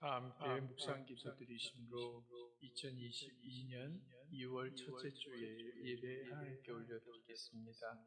다 함께 묵상 기도드리심으로 2022년 2월 첫째 주에 예배 하나님께 올려드리겠습니다.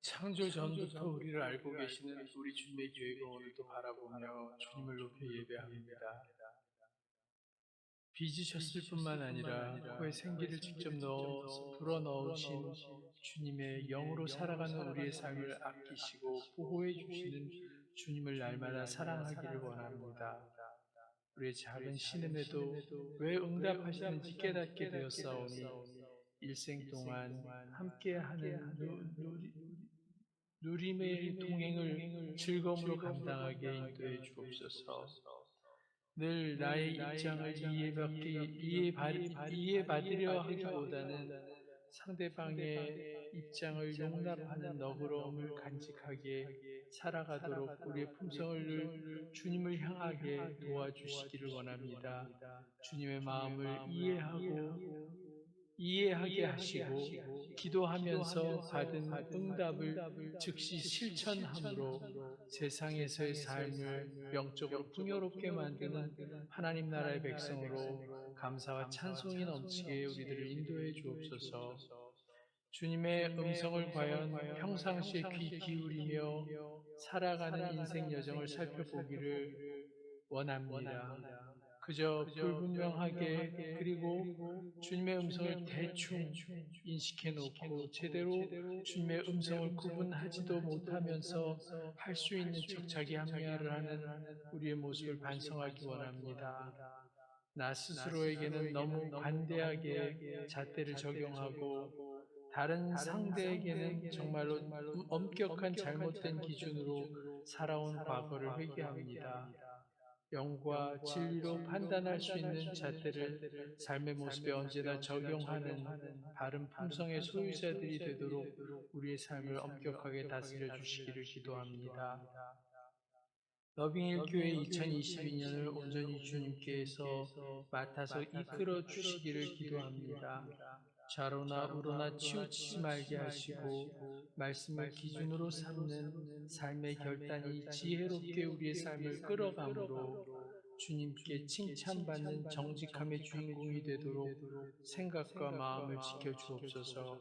창조 전부터 우리를 알고 계시는 우리 주님의 계획을 오늘도 바라보며 주님을 높여 예배합니다. 빚으셨을 뿐만 아니라 코에 생기를 직접 넣어서 불어넣으신 주님의 영으로 살아가는 우리의 삶을 아끼시고 보호해 주시는 주님을 날마다 사랑하기를 원합니다. 우리의 작은 신음에도 왜 응답하시는지 깨닫게 되었사오니 일생 동안 함께하는 누림의 동행을 즐거움으로 감당하게 인도해 주옵소서. 늘 나의 입장을 이해받으려 하기보다는 상대방의 입장을 용납하는 너그러움을 간직하게 살아가도록 우리의 품성을 늘 주님을 향하게 도와주시기를 원합니다. 주님의 마음을 이해하게 하시고 기도하면서 받은 응답을 즉시 실천함으로 세상에서의 삶을 영적으로 풍요롭게 만드는 하나님 나라의 백성으로 감사와 찬송이 넘치게 우리들을 인도해 주옵소서. 주님의 음성을 과연 평상시에 귀 기울이며 살아가는 인생 여정을 살펴보기를 원합니다. 그저 불분명하게 그리고 주님의 음성을 대충 인식해 놓고 제대로 주님의 음성을 구분하지도 못하면서 할 수 있는 척 자기 합리화를 하는 우리의 모습을 반성하기 원합니다. 나 스스로에게는 너무 관대하게 잣대를 적용하고 다른 상대에게는 정말로 엄격한 잘못된 기준으로 살아온 과거를 회개합니다. 영과 진리로 판단할 수 있는 잣대를 삶의 모습에 언제나 적용하는 바른 품성의 소유자들이 되도록 우리의 삶을 엄격하게 다스려 주시기를 기도합니다. 러빙힐교회 2022년을 온전히 주님께서 맡아서 이끌어 주시기를 기도합니다. 좌로나 우로나 치우치지 말게 하시고 말씀을 기준으로 삼는 삶의 결단이 지혜롭게 우리의 삶을 끌어가므로 주님께 칭찬받는 정직함의 주인공이 되도록 생각과 마음을 지켜주옵소서.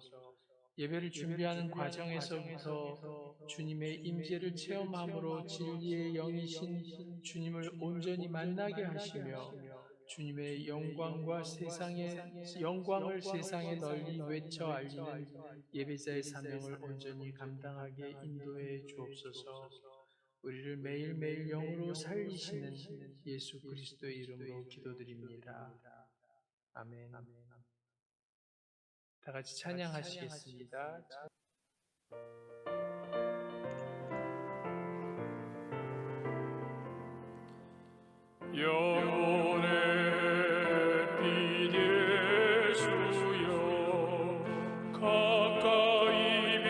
예배를 준비하는 과정에서부터 주님의 임재를 체험함으로 진리의 영이신 주님을 온전히 만나게 하시며 주님의 영광을 세상에 널리 외쳐 알리는 예배자의 사명을 온전히 감당하게 인도해 주옵소서. 우리를 매일매일 영으로 살리시는 예수 그리스도의 이름으로 기도드립니다. 아멘. 다 같이 찬양하시겠습니다. 영혼의 빛 예수여 가까이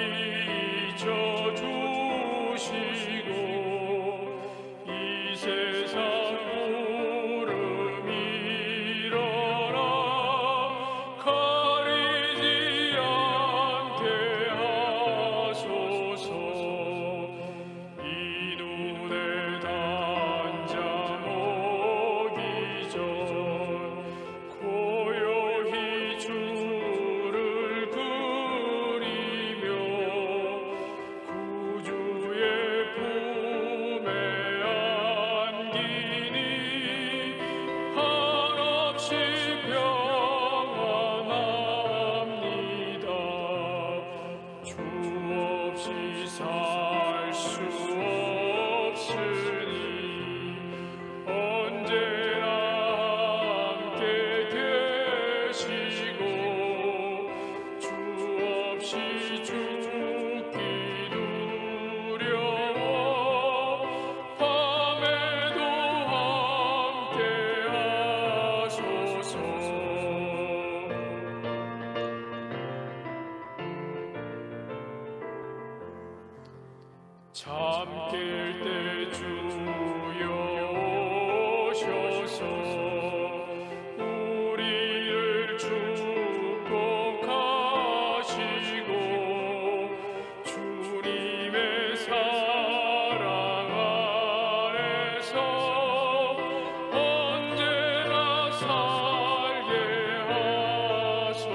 비춰주시고 이 세상 구름 일어나 가리지 않게 하소서. 이 눈에 단장 오기 삼킬 때 주여 오셔서 우리를 축복하시고 주님의 사랑 안에서 언제나 살게 하소서.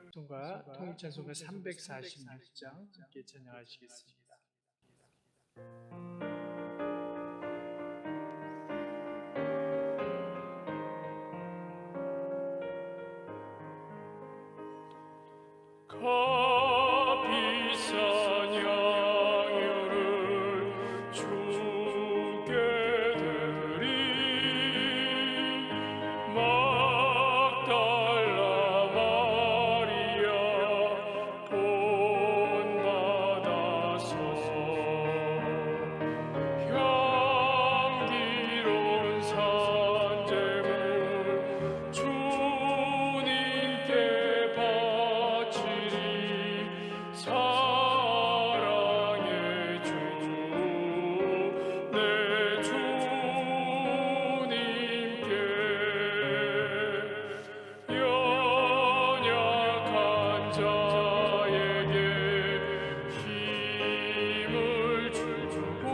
찬송가 통일찬송가 346장 함께 찬양하시겠습니다. 비싼 양유를 주께 드리 막달라 마리아 본받아서 향기로운 산재물 주님께 바치리 사랑의 주 내 주님께 연약한 자에게 힘을 주고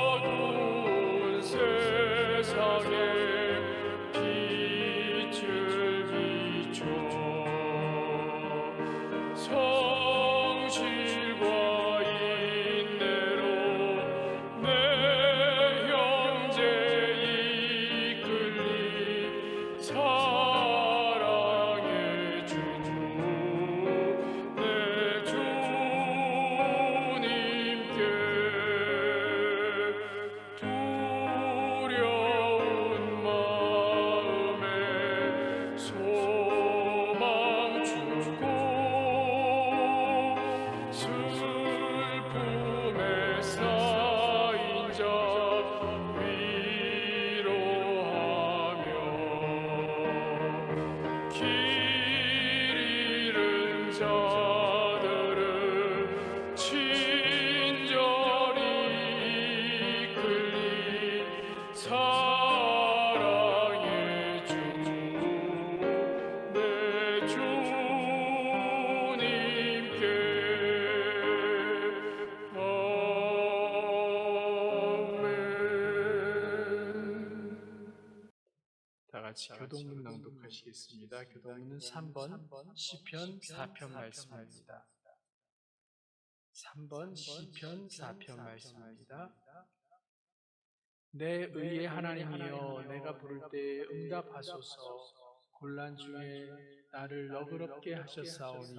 어두운 세상에 빛을 비춰 성실과 인내로 내 형제 이끌리 사랑의 주 내 주님께 두려운 마음에 소망 주고 슬픔에 쌓인 자 위로하며 길 잃은 자들을 친절히 이끌리 사랑의 주 내 주님께 아멘. 다 같이 교동문 낭독하시겠습니다. 교동문은 3번 시편 4편 말씀입니다. 3번 시편 4편 말씀입니다. 내 의의 하나님이여 내가 부를 때 응답하소서. 곤란 중에 나를 너그럽게 하셨사오니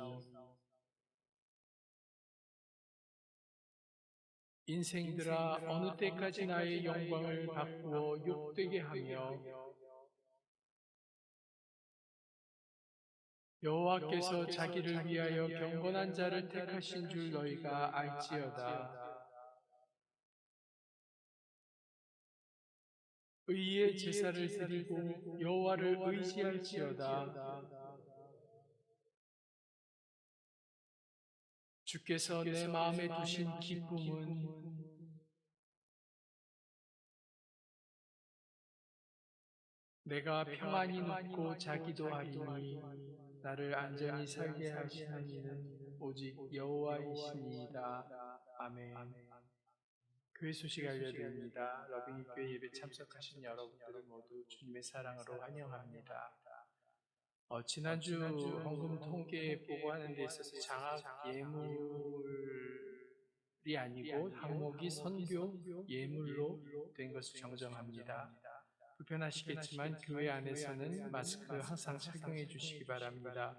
인생들아 어느 때까지 나의 영광을 바꾸어 욕되게 하며 여호와께서 자기를 위하여 경건한 자를 택하신 줄 너희가 알지어다. 의의 제사를 드리고 여호와를 의지할지어다. 주께서 내 마음에 두신 기쁨은 내가 평안히 눕고 자기도 하리니 나를 안전히 살게 하시는 이는 오직 여호와이시니이다. 아멘. 교회 소식 알려드립니다. 러빙이 교회 예배 참석하신 여러분들을 모두 주님의 사랑으로 환영합니다. 지난주 헌금 통계 보고하는 데 있어서 장학 예물이 아니고 항목이 선교 예물로 된 것을 정정합니다. 불편하시겠지만 교회 안에서는 마스크 항상 착용해 주시기 바랍니다.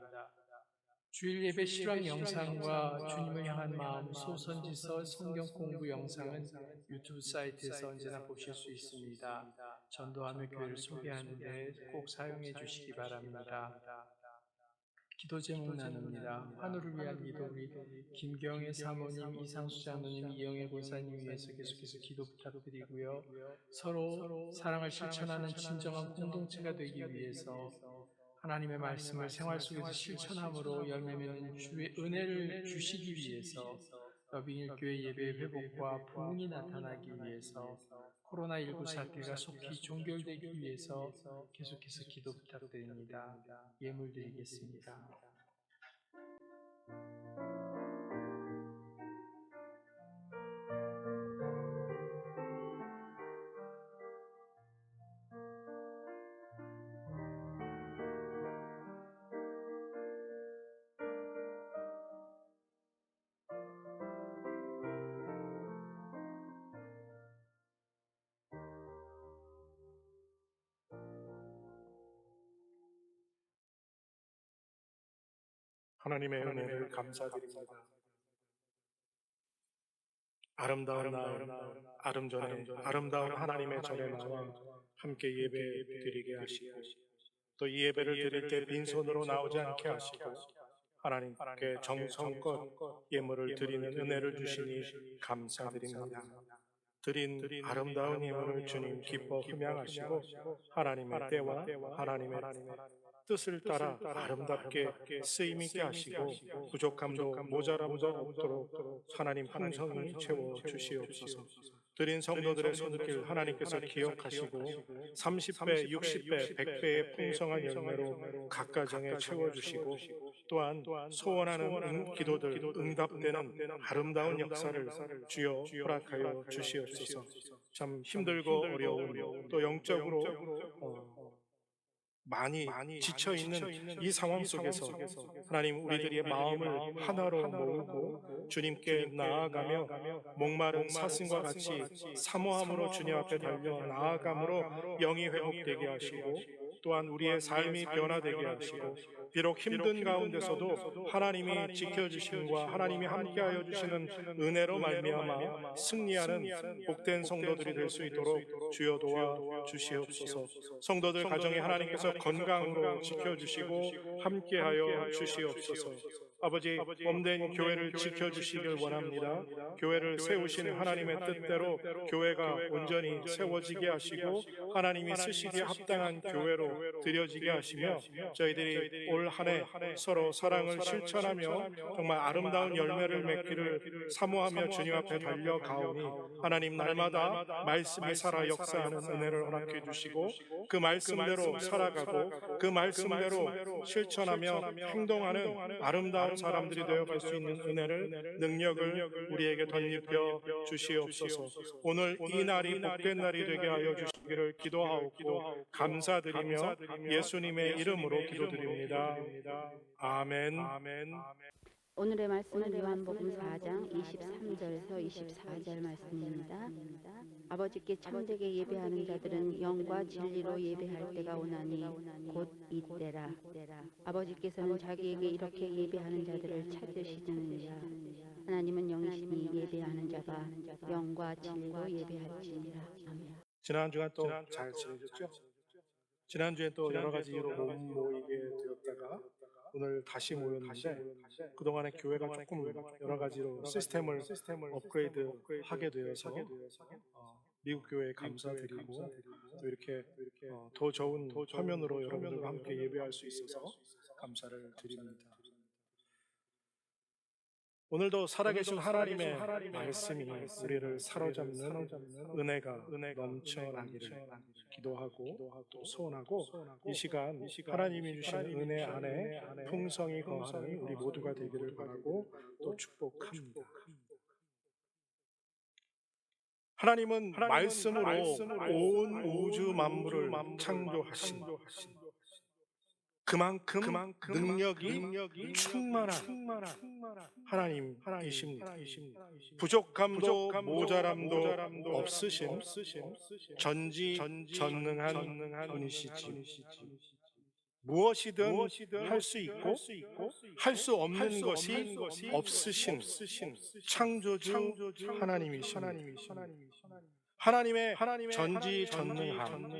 주일 예배 실황 영상과 주님을 향한 마음 소선지서 성경 공부 영상은 유튜브 사이트에서 언제나 보실 수 있습니다. 전도하며 교회를 소개하는 데 꼭 사용해 주시기 바랍니다. 기도 제목 나눕니다. 환우를 위한 기도 우리 김경애 사모님, 이상수 장로님, 이영애 권사님 위해서 계속해서 기도 부탁드리고요. 서로 사랑을 실천하는 진정한 공동체가 되기 위해서 하나님의 말씀을 생활 속에서 실천함으로 열매 맺는 주의 은혜를 주시기 위해서 러빙일교회 예배 회복과 부흥이 나타나기 위해서 코로나19 사태가 속히 종결되기 위해서 계속해서 기도 부탁드립니다. 예물 드리겠습니다. 하나님의 은혜를 감사드립니다. 아름다운 날, 아름전에 아름다운 하나님의 전에 나와 함께 예배 드리게 하시고 또 이 예배를 드릴 때 빈손으로 나오지 않게 하시고 하나님께 정성껏 예물을 드리는 은혜를 주시니 감사드립니다. 드린 아름다운 예물을 주님 기뻐 흠양하시고 하나님의 때와 하나님의 뜻을 따라 아름답게 쓰임있게 하시고 부족함도 모자람도 없도록 하나님 풍성히 채워 주시옵소서. 드린 성도들의 손길 하나님께서 기억하시고 30배, 60배, 100배의 풍성한 열매로 각 가정에 채워주시고 또한 소원하는 기도들 응답되는 아름다운 역사를 주여 허락하여 주시옵소서. 참 힘들고 어려운 또 영적으로 많이 지쳐있는 이 상황 속에서 하나님 우리들의 마음을 하나로 모으고 주님께 나아가며 목마른 사슴과 같이 사모함으로 주님 앞에 달려 나아감으로 영이 회복되게 하시고 또한 우리의 삶이 변화되게 하시고 비록 힘든 가운데서도 하나님이 지켜주심과 하나님이 함께하여 주시는 은혜로 말미암아 승리하는 복된 성도들이 될 수 있도록 주여 도와 주시옵소서. 성도들 가정에 하나님께서 건강으로 지켜주시고 함께하여 주시옵소서. 아버지 몸된 교회를 지켜주시길 원합니다. 교회를 세우신 하나님의 뜻대로 교회가 온전히 세워지게 하시고 하나님이 쓰시기에 합당한 교회로 드려지게 하시며 저희들이 올 한 해 서로 사랑을 실천하며 정말 아름다운 열매를 맺기를 사모하며 주님 앞에 달려가오니 하나님 날마다 말씀이 살아 역사하는 은혜를 허락해 주시고 그 말씀대로 살아가고 그 말씀대로 실천하며 행동하는 아름다운 사람들이 되어갈 수 있는 은혜를 능력을 우리에게 덧입혀 주시옵소서. 오늘 이 날이 복된 날이 되게 하여 주시기를 기도하옵고 감사드리며 예수님의 이름으로 기도드립니다. 아멘. 오늘의 말씀은 요한복음 4장 23절에서 24절 말씀입니다. 아버지께 참되게 예배하는 자들은 영과 진리로 예배할 때가 오나니 곧 이때라. 아버지께서는 자기에게 이렇게 예배하는 자들을 찾으시느니라. 하나님은 영이시니 예배하는 자가 영과 진리로 예배할지니라. 아멘. 지난 주간 또 잘 지내셨죠? 지난주에 또 여러 가지 이유로 못 모이게 되었다가 오늘 다시 모였는데 그동안에 교회가 조금 여러 가지로 시스템을 업그레이드 하게 되어서 미국 교회에 감사드리고 또 이렇게 더 좋은 화면으로 여러분들과 함께 예배할 수 있어서 감사를 드립니다. 오늘도 살아계신 하나님의 말씀이 우리를 사로잡는 은혜가 넘쳐나기를 기도하고 또 소원하고 이 시간 하나님이 주신 은혜 안에 풍성히 거하는 우리 모두가 되기를 바라고 또 축복합니다. 하나님은 말씀으로 온 우주 만물을 창조하신 그만큼 능력이 충만한 하나님이십니다. 부족함도 모자람도 없으신 전지전능한 분이시지. 무엇이든 할 수 있고 할 수 없는 것이 없으신 창조주 하나님이십니다. 하나님의 전지전능함,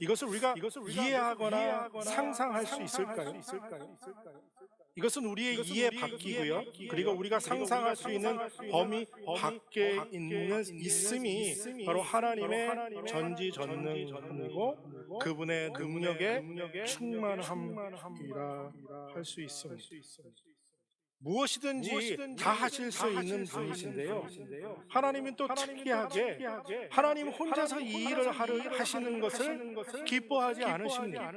이것을 우리가 이해하거나 상상할 수 있을까요? 이것은 우리의 이해 밖이고요. 그리고 우리가 상상할 수 있는 범위 밖에 있음이 바로 하나님의 전지전능함이고 그분의 능력의 충만함이라 할 수 있습니다. 무엇이든지 다 하실 수 있는 분이신데요. 하나님은 또 특이하게 하나님 혼자서 이 일을 하시는 것을 기뻐하지 않으십니다.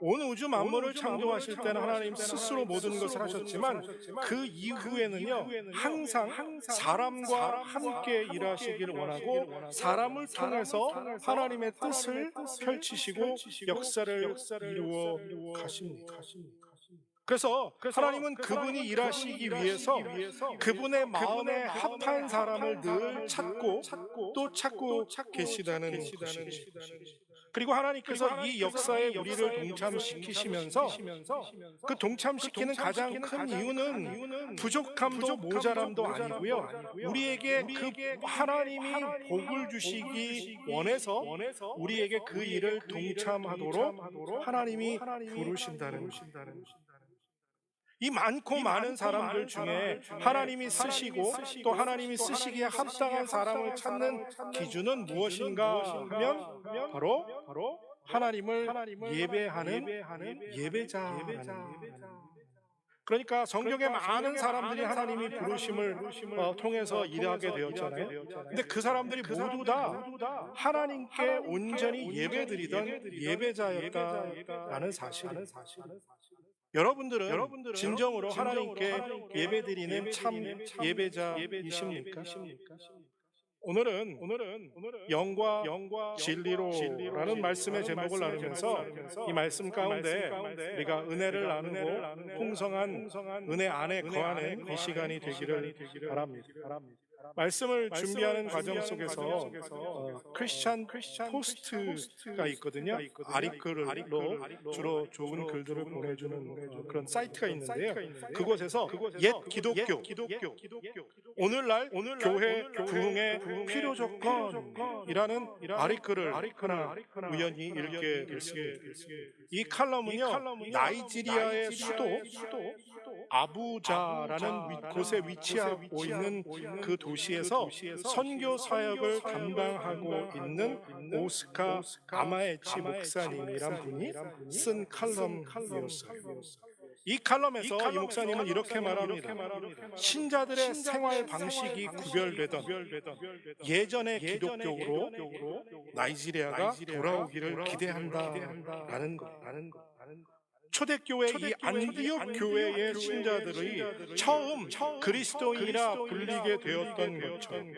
온 우주 만물을 창조하실 때는 하나님 스스로 모든 것을 하셨지만 그 이후에는요, 항상 사람과 함께 일하시기를 원하고 사람을 통해서 하나님의 뜻을 펼치시고 역사를 이루어 가십니다. 그래서 하나님은 그분이 일하시기 위해서 그분의 마음에 합한 사람을 늘 찾고 또 찾고 계시다는 것입니다. 그리고 하나님께서 이 역사에 우리를 동참시키시면서 그 동참시키는 가장 큰 이유는 부족함도 모자람도 아니고요, 우리에게 그 하나님이 복을 주시기 원해서 우리에게 그 일을 동참하도록 하나님이 부르신다는 것입니다. 이 많고 많은 사람들 중에 하나님이 쓰시고 또 하나님이 쓰시기에 합당한 사람을 찾는 기준은 무엇인가 하면 바로 하나님을 예배하는 예배자라는 겁니다. 그러니까 성경에 많은 사람들이 하나님이 부르심을 통해서 일하게 되었잖아요. 근데 그 사람들이 모두 다 하나님께 온전히 예배드리던 예배자였다라는 사실입니다. 여러분들은 진정으로 하나님께 예배드리는 참 예배자이십니까? 오늘은 영과 진리로라는 말씀의 제목을 나누면서 이 말씀 가운데 우리가 은혜를 나누고 풍성한 은혜 안에 거하는 이 시간이 되기를 바랍니다. 말씀을 준비하는 과정 속에서 크리스찬 포스트가 있거든요. 아리클로 주로 좋은 글들을 보내주는 그런 사이트가 있는데요. 그곳에서 옛 기독교 오늘날 교회 부흥의 필요 조건이라는 아리클을 하나 우연히 읽게 됐습니다. 이 칼럼은요, 나이지리아의 수도 아부자라는 곳에 위치하고 있는 그 도시에서 선교 사역을 담당하고 있는 오스카 아마에치 목사님이란 분이 쓴 칼럼이었어요. 이 칼럼에서 이 목사님은 이렇게 말합니다. 신자들의 생활 방식이 구별되던 예전의 기독교로 나이지리아가 돌아오기를 기대한다라는 것. 초대교회 이 안디옥 교회의 신자들이 처음 그리스도인이라 불리게 되었던 것처럼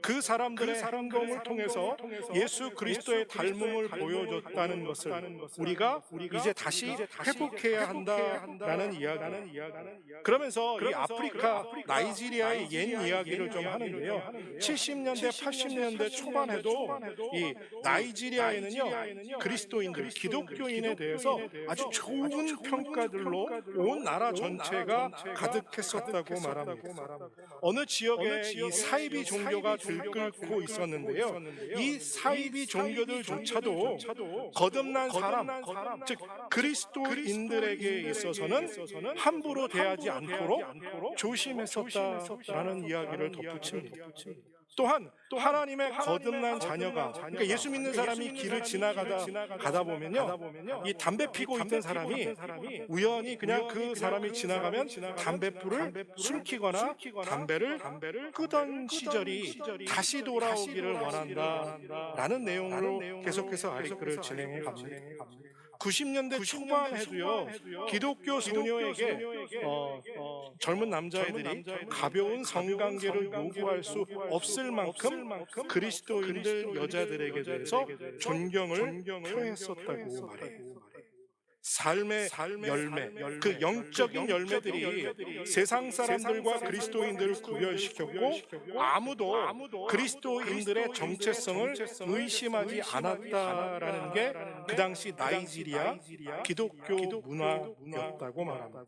그 사람들의 행동을 통해서 예수 그리스도의 닮음을 보여줬다는 것을 우리가 이제 다시 회복해야 한다라는 이야기. 그러면서 이 아프리카 나이지리아의 옛 이야기를 좀 하는데요. 70년대 80년대 초반에도 이 나이지리아에는요, 그리스도인들 기독교인에 대해서 아주 좋은 평가들로 온 나라 전체가 가득했었다고 말합니다. 어느 지역에 이 사이비 종교가 들끓고 있었는데요, 이 사이비 종교들조차도 거듭난 사람, 즉 그리스도인들에게 있어서는 함부로 대하지 않도록 조심했었다라는 이야기를 덧붙입니다. 또한 하나님의 거듭난 자녀가, 그러니까 예수 믿는 사람이 길을 지나가다 보면요, 이 담배 피고 있던 사람이 우연히 그냥 그 사람이 지나가면 담배불을 숨기거나 담배를 끄던 시절이 다시 돌아오기를 원한다라는 내용으로 계속해서 아리클을 진행해 갑니다. 90년대 초반에도요, 기독교 소녀에게 젊은 남자애들이 가벼운 성관계를 요구할 수 없을 만큼 그리스도인들 여자들에게 대해서 존경을 표했었다고 말해요. 삶의 열매, 그 영적인 열매들이 세상 사람들과 그리스도인들을 구별시켰고 아무도 그리스도인들의 정체성을 의심하지 않았다라는 게 그 당시 나이지리아 기독교 문화였다고 말합니다.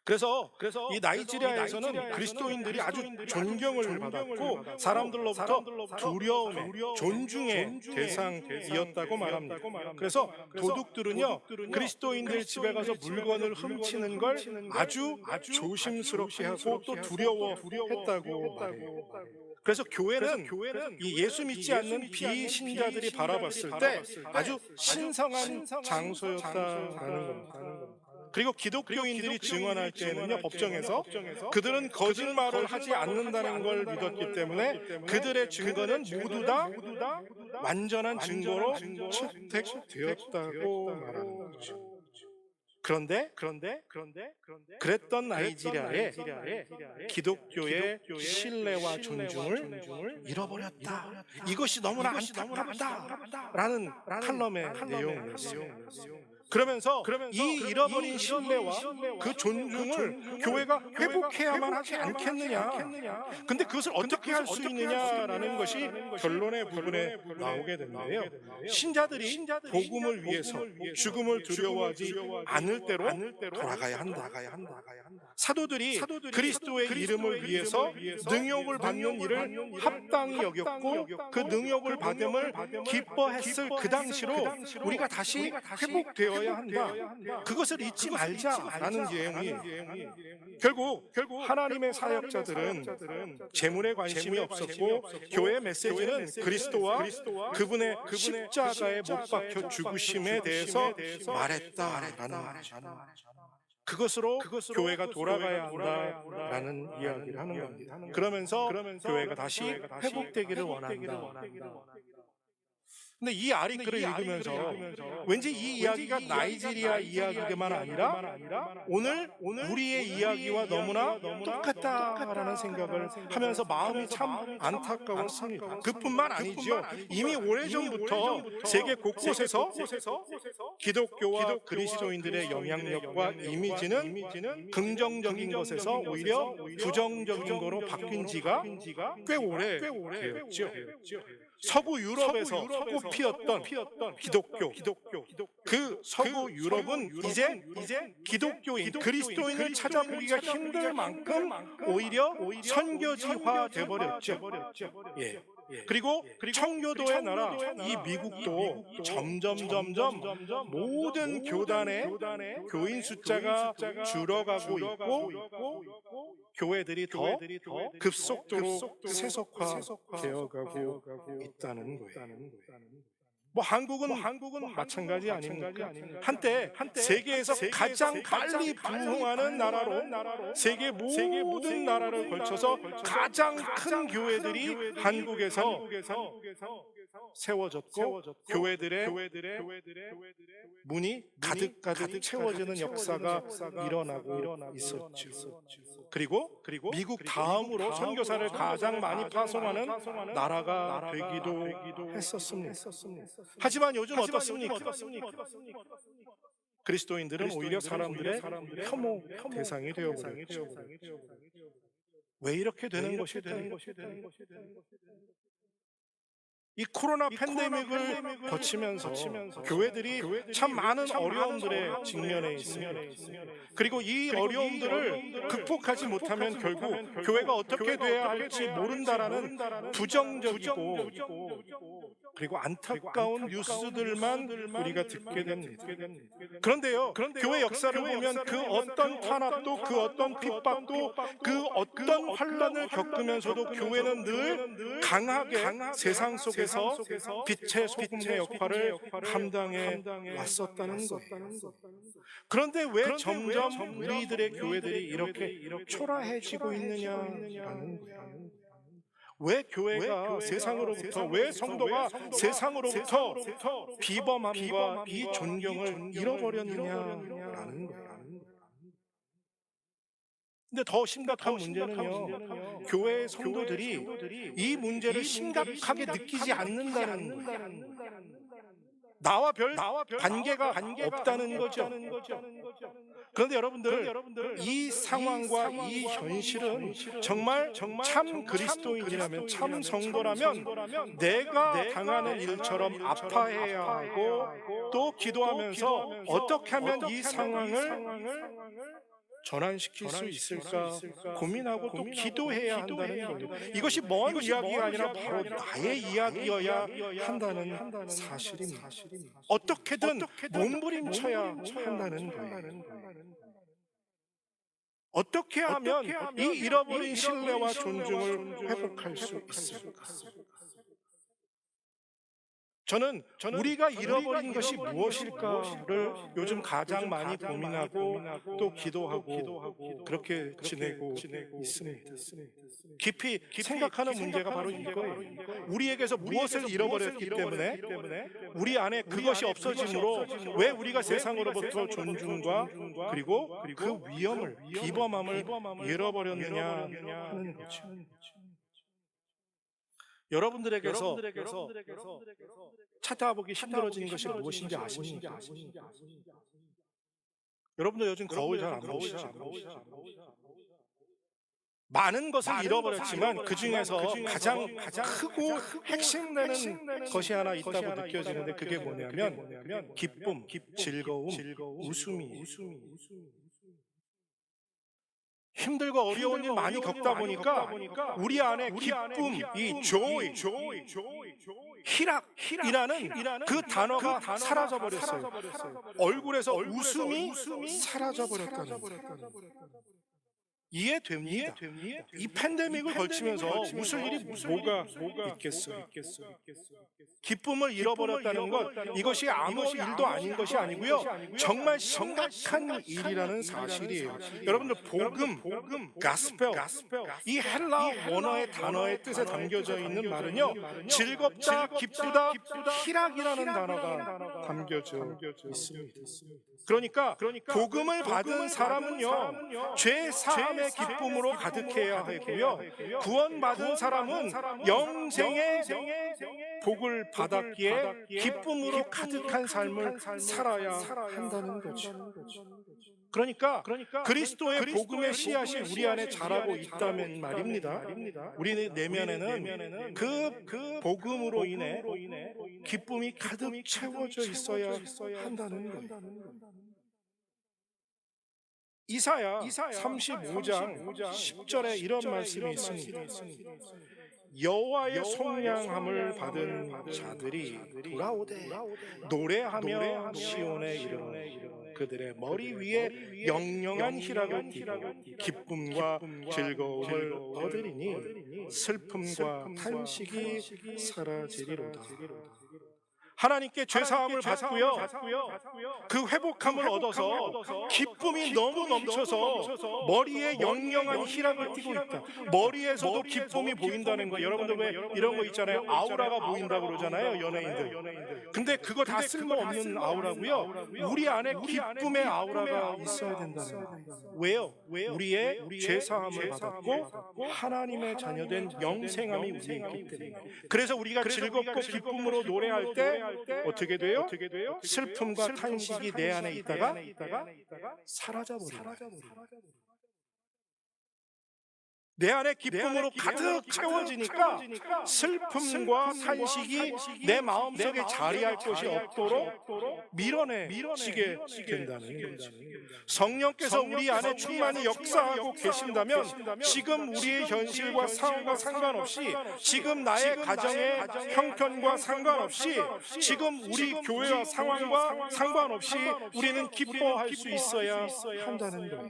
그래서 이 나이지리아에서는 그리스도인들이 아주 존경을 받았고 사람들로부터 두려움의 존중의 대상이었다고 말합니다. 그래서 도둑들은요 그리스도인들 집에 가서 물건을 훔치는 걸 아주 조심스럽게 하고 또 두려워했다고 말해요. 그래서 교회는 이 예수 믿지 않는 비신자들이 바라봤을 때 아주 신성한 장소였다라는 겁니다. 그리고 기독교인들이 증언할 때는요 법정에서 그들은 거짓말을 하지 않는다는 걸 믿었기 때문에 그들의 증거는 모두 다 완전한 증거로 채택되었다고 말하는 거죠. 그런데 그랬던 나이지리아에 기독교의 신뢰와 존중을 잃어버렸다. 이것이 너무나 안타깝다라는 칼럼의 내용이었어요. 그러면서 이 잃어버린 신뢰와 그 존중을 교회가 회복해야만 하지 않겠느냐. 근데 그것을 어떻게 할 수 있느냐라는 것이 결론의 부분에 나오게 되는데요. 신자들이 복음을 위해서 죽음을 두려워하지 않을 대로 돌아가야 한다. 사도들이 그리스도의 이름을 위해서 능욕을 받는 일을 합당히 여겼고 그 능욕을 받음을 기뻐했을 그 당시로 우리가 다시 회복되어야 한다. 그것을 잊지 말자라는 내용이 결국 하나님의 사역자들은 재물에 관심이 없었고 교회의 메시지는 그리스도와 그분의 십자가에 못 박혀 죽으심에 대해서 말했다라는 거죠. 그것으로 교회가 돌아가야 한다라는 이야기를 하는 겁니다. 그러면서 교회가 다시 회복되기를 원한다. 근데 이 아리글을 읽으면서 왠지 이 이야기가 나이지리아 이야기만 아니라 오늘 우리의 이야기와 너무나 똑같다라는 생각을 하면서 마음이 참 안타까웠습니다. 그뿐만 아니죠. 이미 오래전부터 세계 곳곳에서 기독교와 그리스도인들의 영향력과 이미지는 긍정적인 것에서 오히려 부정적인 거로 바뀐 지가 꽤 오래되었죠. 서구 유럽에서 꽃피었던 기독교, 그 서구 유럽은 이제 기독교인, 그리스도인을 찾아보기가 힘들 만큼 오히려 선교지화 돼버렸죠. 그리고 청교도의 나라 이 미국도 점점 모든 교단의 교인 숫자가 줄어가고 있고 교회들이 더 급속도로 세속화되어가고 있다는 거예요. 뭐 한국은 마찬가지 아닙니까? 한때 세계에서 가장 빨리 부흥하는 나라로 세계 모든 나라를 걸쳐서 가장 큰 교회들이 한국에서 세워졌고 교회들의 문이 가득 채워지는 역사가 일어나고 있었죠. 그리고 미국 다음으로 선교사를 가장 많이 파송하는 나라가 되기도 했었습니다. 하지만 요즘 어떻습니까? 그리스도인들은 오히려 사람들의 혐오 대상이 되어버렸죠. 왜 이렇게 되는 것일까? 이 코로나 팬데믹을 거치면서 교회들이 참 많은 어려움들에 직면해 있습니다. 그리고 이 어려움들을 극복하지 못하면 결국 교회가 어떻게 돼야 할지 모른다라는 부정적이고 그리고 안타까운 뉴스들만 우리가 듣게 됩니다. 그런데요, 교회 역사를 보면 그 어떤 탄압도 그 어떤 핍박도 그 어떤 환난을 겪으면서도 교회는 늘 강하게 세상 속에서 빛의 소금의 역할을 감당해 왔었다는 거예요. 그런데 왜 점점 우리들의 교회들이 이렇게 초라해지고 있느냐라는 거예요. 왜 교회가 세상으로부터, 왜 성도가 세상으로부터 비범함과 이 존경을 잃어버렸느냐라는 거예요. 근데 더 심각한 문제는요, 교회의 성도들이 이 문제를 심각하게 느끼지 않는다는 거예요. 나와 별 관계가 없다는 거죠. 그런데 여러분들, 이 상황과 이 현실은 정말 참 그리스도인이라면, 참 성도라면 내가 당하는 일처럼 아파해야 하고 또 기도하면서 어떻게 하면 이 상황을 전환시킬 수 있을까 고민하고 또 기도해야 한다는 거예요. 이것이 먼 이야기가 아니라 바로 나의 이야기여야 한다는 사실입니다. 어떻게든 몸부림쳐야 한다는 거예요. 어떻게 하면 이 잃어버린 신뢰와 존중을 회복할 수 있을까? 저는 우리가 잃어버린 것이 무엇일까를 요즘 가장 많이 고민하고 또 기도하고 그렇게 지내고 있습니다. 깊이 생각하는 문제가 바로 이거예요. 우리에게서 무엇을 잃어버렸기 때문에 우리 안에 그것이 없어짐으로 왜 우리가 세상으로부터 존중과 그리고 그 위엄을, 비범함을 잃어버렸느냐 하는 거죠. 여러분들에게서 찾아보기 힘들어지는 것이 무엇인지 아십니까? 여러분들 요즘 거울 잘 안 보시죠? 많은 것을 잃어버렸지만 그 중에서 가장 크고 핵심되는 것이 하나 있다고 느껴지는데 그게 뭐냐면 기쁨, 즐거움, 웃음이에요. 힘들고 어려운 일 많이 겪다 보니까 우리 안에 기쁨, 이 joy, 희락이라는 그 단어가 사라져버렸어요. 얼굴에서 웃음이 사라져버렸다는 거예요. 이해됩니다. 이 팬데믹을 걸치면서 웃을 일이 뭐가 있겠어요? 기쁨을 잃어버렸다는 것, 이것이 아무 일도 아닌 것이 아니고요, 정말 심각한 일이라는 사실이에요. 여러분들 복음, 가스펠, 이 헬라 원어의 단어의 뜻에 담겨져 있는 말은요, 즐겁다, 기쁘다, 희락이라는 단어가 담겨져 있습니다. 그러니까 복음을 받은 사람은요, 죄 사함의 기쁨으로 가득해야 하고요, 구원받은 사람은 영생의 복을 받았기에 기쁨으로 가득한 삶을 살아야 한다는 거죠. 그러니까 그리스도의 복음의 씨앗이 우리 안에 자라고 있다면 말입니다. 우리 내면에는 그 복음으로 인해 기쁨이 가득 채워져 있어야 한다는 거예요. 이사야 35장 10절에 이런 말씀이 있습니다. 여호와의 속량함을 받은 자들이 돌아오되 노래하며 시온에 이르러 그들의 머리 위에 영영한 희락을 띠고 기쁨과 즐거움을 얻으리니 슬픔과 탄식이 사라지리로다. 하나님께 죄사함을 받고요, 그 회복함을 얻어서 기쁨이 너무 넘쳐서 머리에 영영한 희락을 띠고 있다. 머리에서도 기쁨이 보인다는 거예요. 여러분들 왜 이런 거 있잖아요, 아우라가 보인다고 그러잖아요, 연예인들. 근데 그거 다 쓸모없는 아우라고요, 우리 안에 기쁨의 아우라가 있어야 된다는 거예요. 왜요? 우리의 죄사함을 받았고 하나님의 자녀된 영생함이 우리에 있기 때문에. 그래서 우리가 즐겁고 기쁨으로 노래할 때 어떻게 돼요? 슬픔과 탄식이 내 안에 있다가 사라져버려요. 내 안에 기쁨으로 가득 채워지니까 슬픔과 탄식이 내 마음속에 자리할 곳이 없도록 밀어내지게 된다는 거죠. 성령께서 우리 안에 충만히 역사하고 계신다면 지금 우리의 현실과 상황과 상관없이, 지금 나의 가정의 형편과 상관없이, 지금 우리 교회와 상황과 상관없이 우리는 기뻐할 수 있어야 한다는 거예요.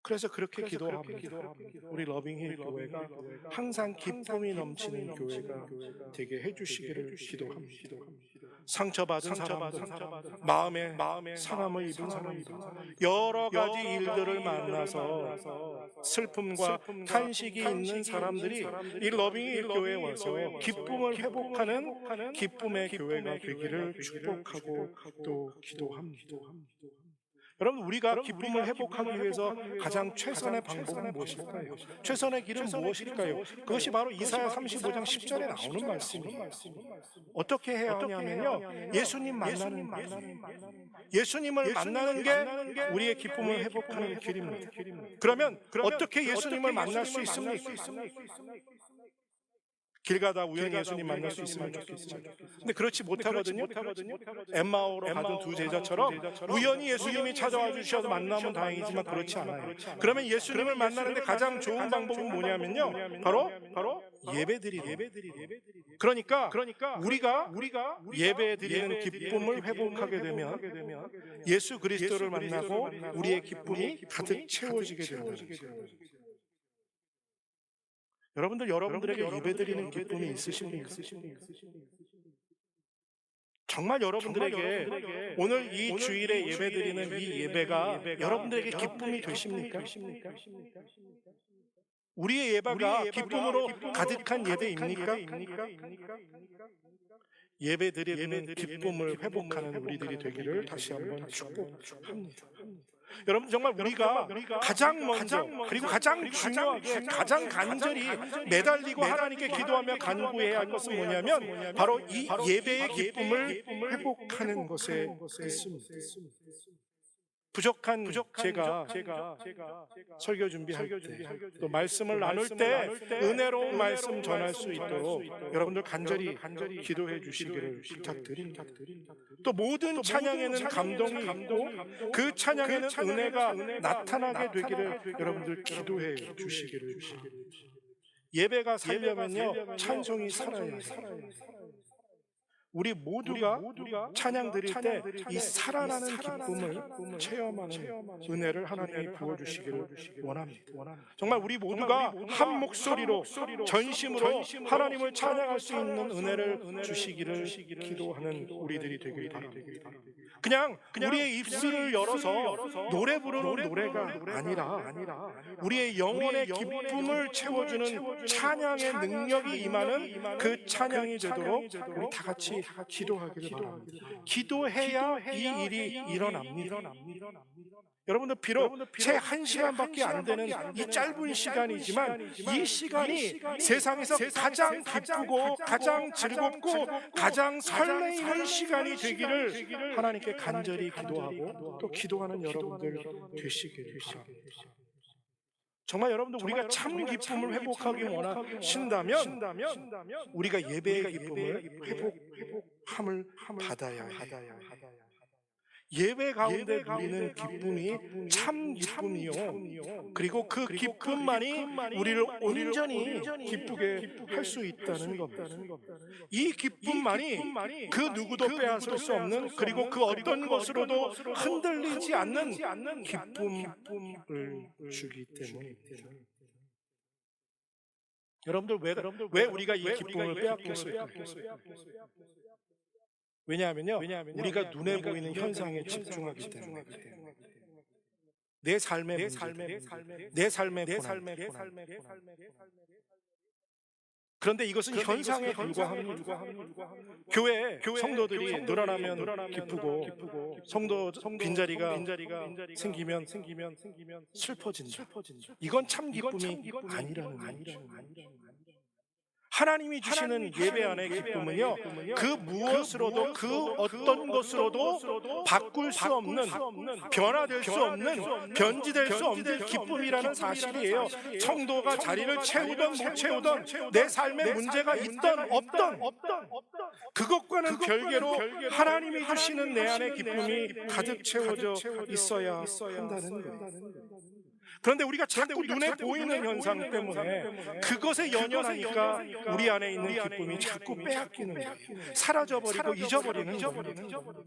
그래서 그렇게 기도합니다. 우리 러빙힐 교회가 항상 기쁨이 넘치는 교회가 되게 해주시기를 기도합니다. 상처받은 사람들, 마음에 상함을 입은 사람들, 여러 가지 일들을 만나서 슬픔과 탄식이 있는 사람들이 이 러빙힐 교회에 와서 기쁨을 회복하는 기쁨의 교회가 되기를 축복하고 또 기도합니다. 여러분, 우리가 기쁨을 회복하기 위해서 가장 최선의 방법은 무엇일까요? 최선의 길은 무엇일까요? 그것이 바로 이사야 35장 10절에 나오는 말씀이에요. 어떻게 해야 하냐면요, 예수님 만나는 거예요. 예수님을 만나는 게 우리의 기쁨을 회복하는 길입니다. 그러면 어떻게 예수님을 만날 수 있습니까? 길 가다 우연히 예수님 만날 수 있으면 좋겠어요. 근데 그렇지 못하거든요. 엠마오로 가던 두 제자처럼 우연히 예수님이 찾아와 주셔서 만나면 다행이지만 그렇지 않아요. 그러면 예수님을 만나는데 가장 좋은 방법은 뭐냐면요, 바로 예배드리는. 그러니까 우리가 예배드리는 기쁨을 회복하게 되면 예수 그리스도를 만나고 우리의 기쁨이 가득 채워지게 되는 거죠. 여러분들에게 예배드리는 기쁨이 있으십니까? 정말 여러분들에게 오늘 이 주일에 예배드리는 이 예배가 여러분들에게 기쁨이 되십니까? 우리의 예배가 기쁨으로 가득한 예배입니까? 예배드리는 기쁨을 회복하는 우리들이 되기를 다시 한번 축복합니다. 여러분, 정말 우리가 가장 먼저 그리고 가장 중요하게 가장 간절히 매달리고 하나님께 기도하며 간구해야 할 것은 뭐냐면 바로 이 예배의 기쁨을 회복하는 것에 있습니다. 부족한 제가 설교 준비할 때 또 말씀을 나눌 때 은혜로운 말씀 전할 수 있도록 여러분들 간절히 기도해 주시기를 부탁드립니다. 또 모든 찬양에는 감동이 있고 그 찬양에는 은혜가 나타나게 되기를 여러분들 기도해 주시기를. 예배가 살려면요, 찬송이 살아야 해요. 우리 모두가 찬양 드릴 때 이 살아나는 기쁨을 체험하는 은혜를 하나님이 부어주시기를 원합니다. 정말 우리 모두가 한 목소리로 전심으로 하나님을 찬양할 수 있는 은혜를 주시기를 기도하는 우리들이 되길 바랍니다. 그냥 우리의 입술을 열어서 노래 부르는 노래가 아니라 우리의 영혼의 기쁨을 채워주는 찬양의 능력이 임하는 그 찬양이 되도록 우리 다 같이 기도하기를 바랍니다. 기도해야 이 일이 일어납니다. 여러분들 비록 채 1시간밖에 안 되는 이 짧은 시간이지만 이 시간이 세상에서 가장 기쁘고 가장 즐겁고 가장 설레이는 시간이 되기를 하나님께 간절히 기도하고 또 기도하는 여러분들 되시기를 바랍니다. 정말 여러분들 우리가 참 기쁨을 회복하기 원하신다면 우리가 예배의 기쁨을 회복함을 받아야 해요. 예배 가운데 누리는 기쁨이 참 기쁨이요, 그리고 그 기쁨만이 우리를 온전히 기쁘게 할 수 있다는 겁니다. 이 기쁨만이 그 누구도 빼앗을 수 없는, 그리고 그 어떤 것으로도 흔들리지 않는 기쁨을 주기 때문입니다. 여러분들 왜 우리가 이 기쁨을 빼앗겼을까요? 왜냐하면요, 우리가 눈에 보이는 현상에 집중하기 때문에. 내 삶의 문제, 내 삶의 고난. 그런데 이것은 현상에 불과합니다. 교회 성도들이 늘어나면 기쁘고 성도 빈자리가 생기면 슬퍼진다. 이건 참 기쁨이 아니라는 거죠. 하나님이 주시는 예배 안의 기쁨은요, 그 무엇으로도 그 어떤 것으로도 바꿀 수 없는, 변화될 수 없는, 변질될 수 없는 기쁨이라는 사실이에요. 성도가 자리를 채우던 못 채우던, 내 삶에 문제가 있던 없던, 그것과는 별개로 하나님이 주시는 내 안의 기쁨이 가득 채워져 있어야 한다는 거예요. 그런데 우리가 자꾸 눈에 보이는 현상 때문에 그것에 연연하니까 우리 안에 있는 기쁨이 자꾸 빼앗기는 거예요. 사라져버리고 잊어버리는 거예요.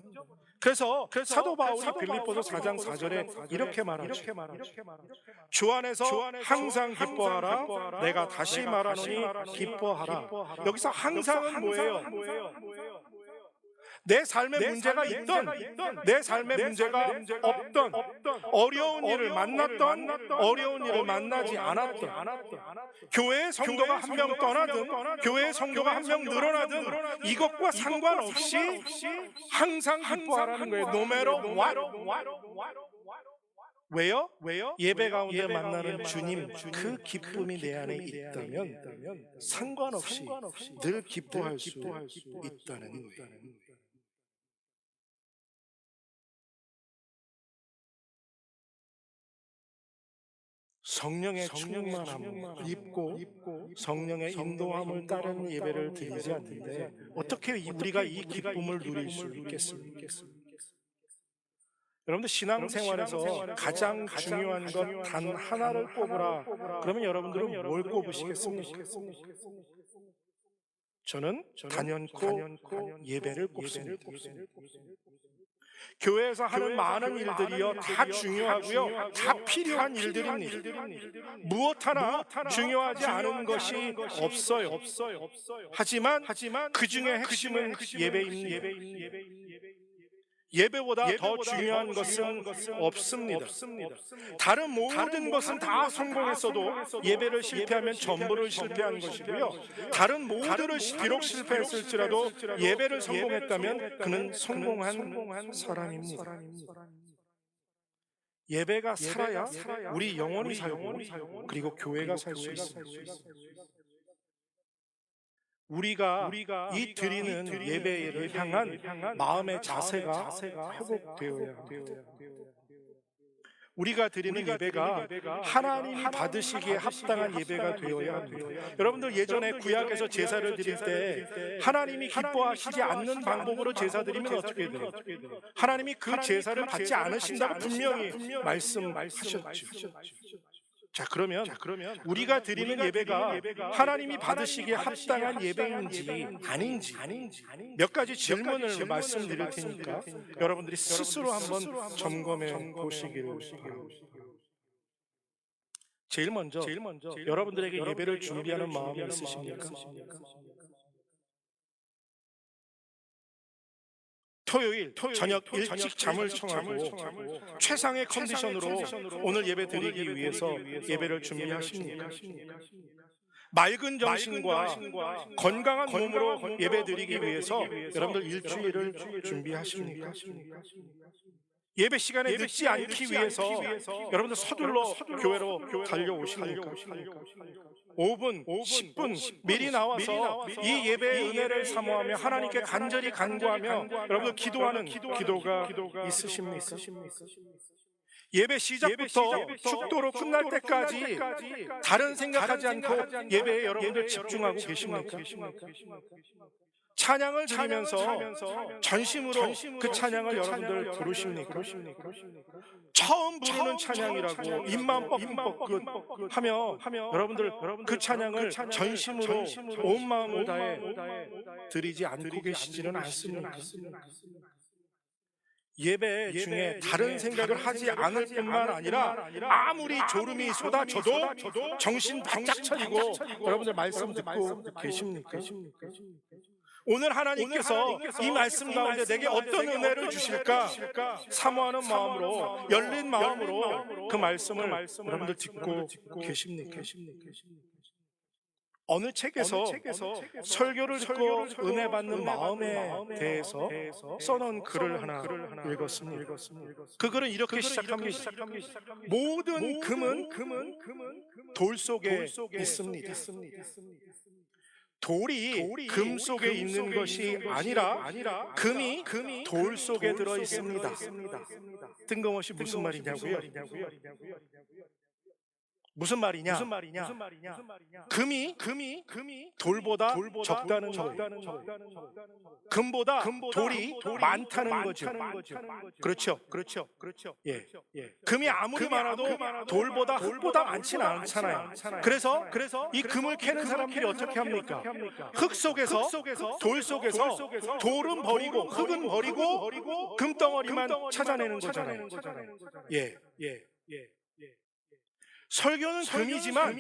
그래서 사도 바울이 빌립보서 4장 4절에 이렇게 말하죠. 주 안에서 항상 기뻐하라. 내가 다시 말하노니 기뻐하라. 여기서 항상은 뭐예요? 내 삶에 문제가 있던, 내 삶에 문제가 없던, 어려운 일을 만났던, 어려운 일을 만나지 않았던, 교회의 성도가 한 명 떠나든 교회의 성도가 한 명 늘어나든 이것과 상관없이 항상 기뻐하라는 거예요. No matter what. 왜요? 예배 가운데 만나는 주님, 그 기쁨이 내 안에 있다면 상관없이 늘 기뻐할 수 있다는 거예요. 성령의 충만함을 입고 성령의 인도함을 따르는 예배를 드리지 않는데 어떻게 우리가 이 기쁨을 누릴 수 있겠습니까? 여러분들 신앙생활에서 가장 중요한 것 단 하나를 꼽으라. 그러면 여러분들은 뭘 꼽으시겠습니까? 저는 단연코 예배를 꼽습니다. 교회에서 하는 많은 일들이요 다 중요하고요 다 필요한 일들입니다. 무엇 하나 중요하지 않은 것이 없어요. 하지만 그 중에 핵심은 예배입니다. 예배보다 더 중요한 것은 없습니다. 다른 모든 것은 다 성공했어도 예배를 실패하면 전부를 실패한 것이고요. 다른 모두를 비록 실패했을지라도 예배를 성공했다면 그는 성공한 사람입니다. 예배가 살아야 우리 영혼이 살고 그리고 교회가 살 수 있습니다. 우리가 이 드리는 예배를 향한 마음의 자세가 회복되어야 합니다. 우리가 드리는 예배가 하나님이 받으시기에 합당한 예배가 되어야 합니다. 여러분들 예전에 구약에서 제사를 드릴 때 하나님이 기뻐하시지 않는 방법으로 제사 드리면 어떻게 돼요? 하나님이 그 제사를 받지 않으신다고 분명히 말씀하셨죠. 자, 그러면 우리가 드리는 예배가 하나님이 받으시기에 합당한 예배인지 아닌지 몇 가지 질문을 말씀드릴 테니까 여러분들이 스스로 한번 점검해 보시기를 바랍니다. 제일 먼저 여러분들에게 예배를 준비하는 마음이 있으십니까? 토요일 저녁 일찍 잠을 청하고 최상의 컨디션으로 오늘 예배 드리기 위해서 예배를 준비하십니까? 맑은 정신과 건강한 몸으로 예배 드리기 위해서 여러분들 일주일을 준비하십니까? 예배 시간에 늦지 않기 위해서 여러분들 서둘러 교회로 달려오십니까? 5분, 10분 미리 나와서 이 예배의 은혜를 사모하며 하나님께 간절히 간구하며 여러분들 기도하는 기도가 있으십니까? 예배 시작부터 축도로 끝날 때까지 다른 생각하지 않고 예배에 여러분들 집중하고 계십니까? 찬양을 드리면서 전심으로 그 찬양을 여러분들 부르십니까? 처음 부르는 찬양이라고 입만 뻐끔뻐끔 하며 여러분들 그 찬양을 전심으로 온 마음을 다해 드리지 않고 계시지는 않습니까? 예배 중에 다른 생각을 하지 않을 뿐만 아니라 아무리 졸음이 쏟아져도 정신 바짝 차리고 여러분들 말씀 듣고 계십니까? 오늘 하나님께서 이 말씀 가운데 내게 어떤 은혜를 주실까 사모하는 마음으로 열린 마음으로 그 말씀을 여러분들 듣고 계십니까? 어느 책에서 설교를 듣고 은혜 받는 마음에 대해서 써놓은 글을 하나 읽었습니다. 그 글은 이렇게 시작합니다. 모든 금은 돌 속에 있습니다. 돌이 금 속에 있는 것이 아니라 금이 돌 속에 들어 있습니다. 뜬금없이 무슨 말이냐고요? 무슨 말이냐? 금이 돌보다 적다는 거예요. 금보다 돌이 많다는 거죠. 그렇죠. 예. 금이 아무리 많아도 돌보다 흙보다 많지는 않잖아요. 그래서 이 금을 캐는 사람들이 어떻게 합니까? 흙 속에서 돌 속에서 돌은 버리고 흙은 버리고 금덩어리만 찾아내는 거잖아요. 예. 설교는 금이지만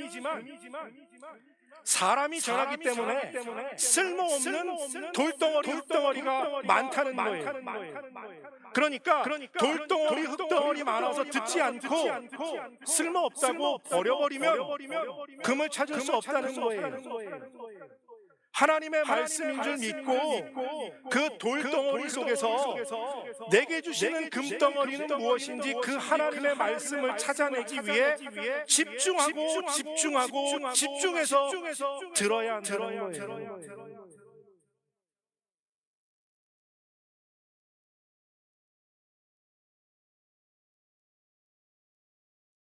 사람이 전하기 때문에 쓸모없는 돌덩어리 흙덩어리가 많다는 거예요. 그러니까 돌덩어리 흙덩어리 많아서 듣지 않고 쓸모없다고 버려버리면 금을 찾을 수 없다는 거예요. 하나님의 말씀인 줄 믿고 그 돌덩어리 속에서 내게 주시는 금덩어리는 무엇인지 그 하나님의 말씀을 찾아내기 위해 집중해서 들어야 한다는 거예요.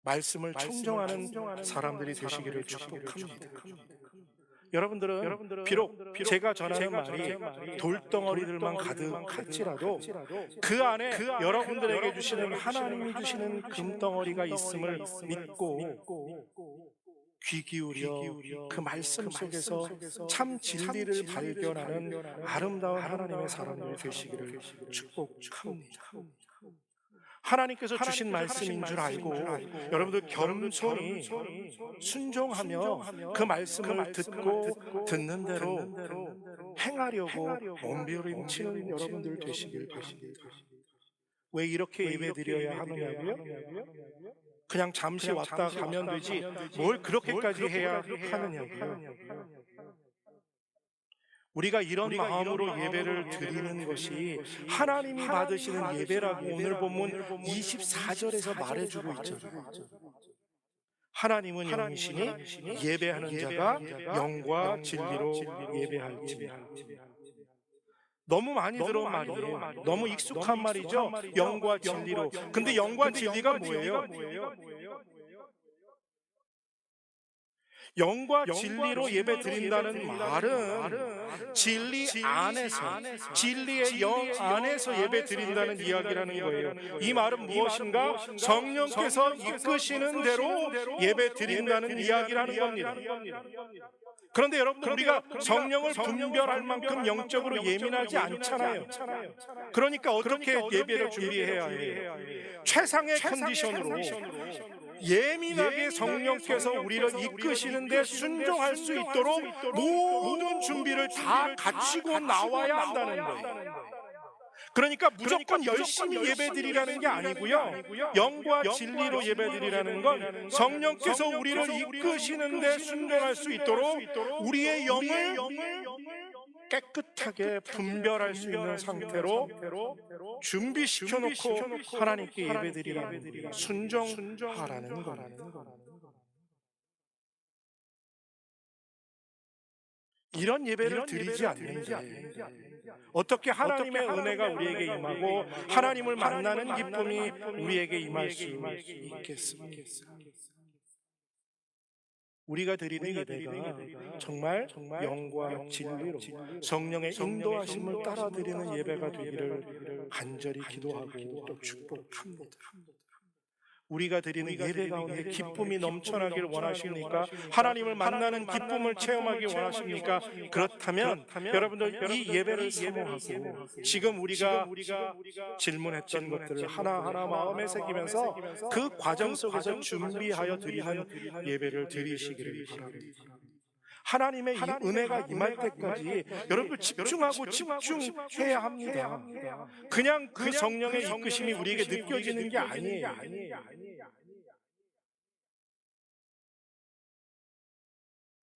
말씀을 청정하는 사람들이 되시기를 축복합니다. 여러분들은 비록 제가 전하는 말이 돌덩어리들만 가득할지라도 그 안에 여러분들에게 주시는 하나님이 주시는 금덩어리가 있음을 믿고 귀 기울여 그 말씀 속에서 참 진리를 발견하는 아름다운 하나님의 사람들이 되시기를 축복합니다. 하나님께서 주신 말씀인 줄 알고 여러분들 겸손히 순종하며 그 말씀을 듣고 듣는 대로 행하려고 몸부림치는 여러분들 되시길 바랍니다. 왜 이렇게 예배드려야 하느냐고요? 그냥 잠시 왔다 가면 되지 뭘 그렇게까지 해야 하느냐고요? 우리가 이런 마음으로 예배를 드리는 것이 하나님이 받으시는 예배라고 오늘 본문 24절에서 말해주고 있잖아요. 하나님은 영이시니 예배하는 자가 영과 진리로 예배할지니. 너무 많이 들어온 말이에요. 너무 익숙한 말이죠. 영과 진리로. 근데 영과 진리가 뭐예요? 영과 진리로 예배 드린다는 말은 진리 안에서, 진리의 영 안에서 예배 드린다는 이야기라는 거예요. 이 말은 무엇인가? 성령께서 이끄시는 대로 예배 드린다는 이야기라는 겁니다. 그런데 여러분들, 우리가 성령을 분별할 만큼 영적으로 예민하지 않잖아요. 그러니까 어떻게 예배를 준비해야 해요? 최상의 컨디션으로 예민하게 성령께서 우리를 이끄시는데 순종할 수 있도록 모든 준비를 다 갖추고 나와야 한다는 거예요. 그러니까 무조건 열심히 예배드리라는 게 아니고요, 영과 진리로 예배드리라는 건 성령께서 우리를 이끄시는데 순종할 수 있도록 우리의 영을 깨끗하게 분별할 수 있는 상태로 준비시켜놓고 하나님께 예배드리라는 거예요. 순종하라는 거예요. 이런 예배를 드리지 않는데 어떻게 하나님의 은혜가 우리에게 임하고 하나님을 만나는 기쁨이 우리에게 임할 수 있겠습니까? 우리가 드리는 예배가 정말 영과 진리로 성령의 인도하심을 따라 드리는 예배가 되기를 간절히 기도하고 또 축복합니다. 우리가 드리는 예배 가운데 기쁨이 넘쳐나길 원하십니까? 하나님을 만나는 기쁨을 체험하길 원하십니까? 그렇다면 여러분들 이 예배를 사모하고 지금 우리가 질문했던 것들을 하나하나 마음에 새기면서 그 과정 속에서 준비하여 드리는 예배를 드리시기를 바랍니다. 하나님의 이 은혜가 임할 때까지 여러분 집중하고 집중해야 합니다. 그냥 그 성령의 이끄심이 우리에게 느껴지는 게 아니에요.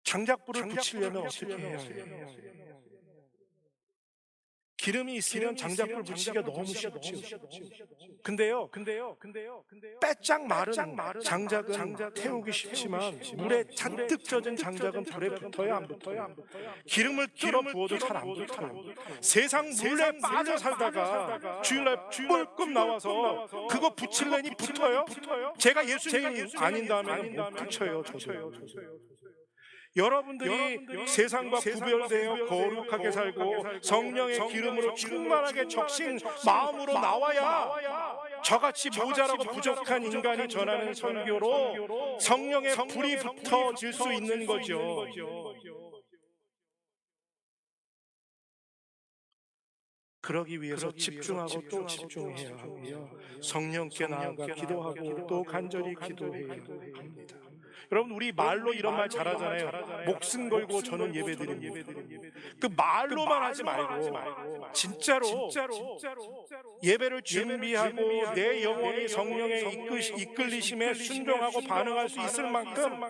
장작불을 붙이려면 어떻게 해야 해요? 기름이 있으면 장작불 붙이기가 너무 쉽죠. 근데요, 빼짝 마른 장작은 태우기 쉽지만 물에 잔뜩 젖은 장작은 불에 붙어야 안 붙어요. 기름을 끼워 부어도 잘 안 붙어요. 세상 물에 빠져 살다가 주일날 뻘끔 나와서 그거 붙일래니 붙어요? 제가 예수님 아닌 다음에는 못 붙여요. 저도요. 여러분들이 세상과 구별되어 거룩하게 살고 성령의 기름으로 충만하게 적신 마음으로 나와야 저같이 모자라고 부족한 인간이 전하는 선교로 성령의 불이 붙어질 수 있는 거죠. 그러기 위해서 집중하고 또 집중해야 하고요, 성령께 나아가 기도하고 또 간절히 기도해야 합니다. 여러분, 우리 말로 이런 말 잘하잖아요. 목숨 걸고 저는 예배드립니다. 그 말로만 하지 말고 진짜로 예배를 준비하고 내 영혼이 성령의 이끌리심에 순종하고 반응할 수 있을 만큼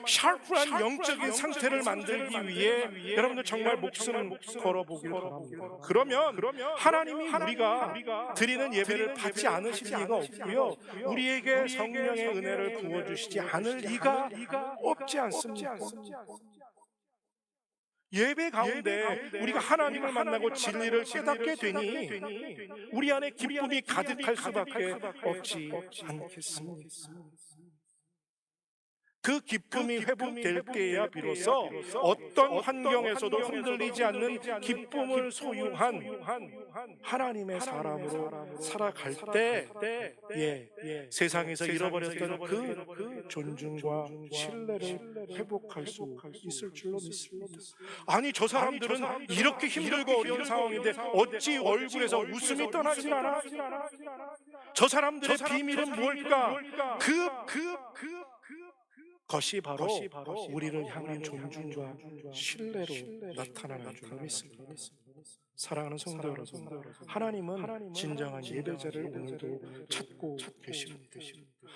샤프한 영적인 상태를 만들기 위해 여러분들 정말 목숨을 걸어보길 바랍니다. 그러면 하나님이 우리가 드리는 예배를 받지 않으실 리가 없고요, 우리에게 성령의 은혜를 부어주시지 않을 리가 없지 않습니까? 예배 가운데 우리가 하나님을 만나고 진리를 깨닫게 되니 우리 안에 기쁨이 가득할 수밖에 없지 않겠습니까? 그 기쁨이 회복될 때야 비로소 어떤 환경에서도 흔들리지 않는 기쁨을 소유한 하나님의 사람으로 살아갈 때 세상에서 잃어버렸던 그 존중과 신뢰를 회복할 수 있을 줄로 믿습니다. 아니, 저 사람들은 이렇게 힘들고 어려운 상황인데 어찌 얼굴에서 웃음이 떠나질 않아? 저 사람들의 비밀은 뭘까? 그것이 바로 우리를 향한 존중과 신뢰로 나타나는 줄로 믿습니다. 사랑하는 성도 여러분, 하나님은 진정한 예배자를 오늘도 찾고 계십니다.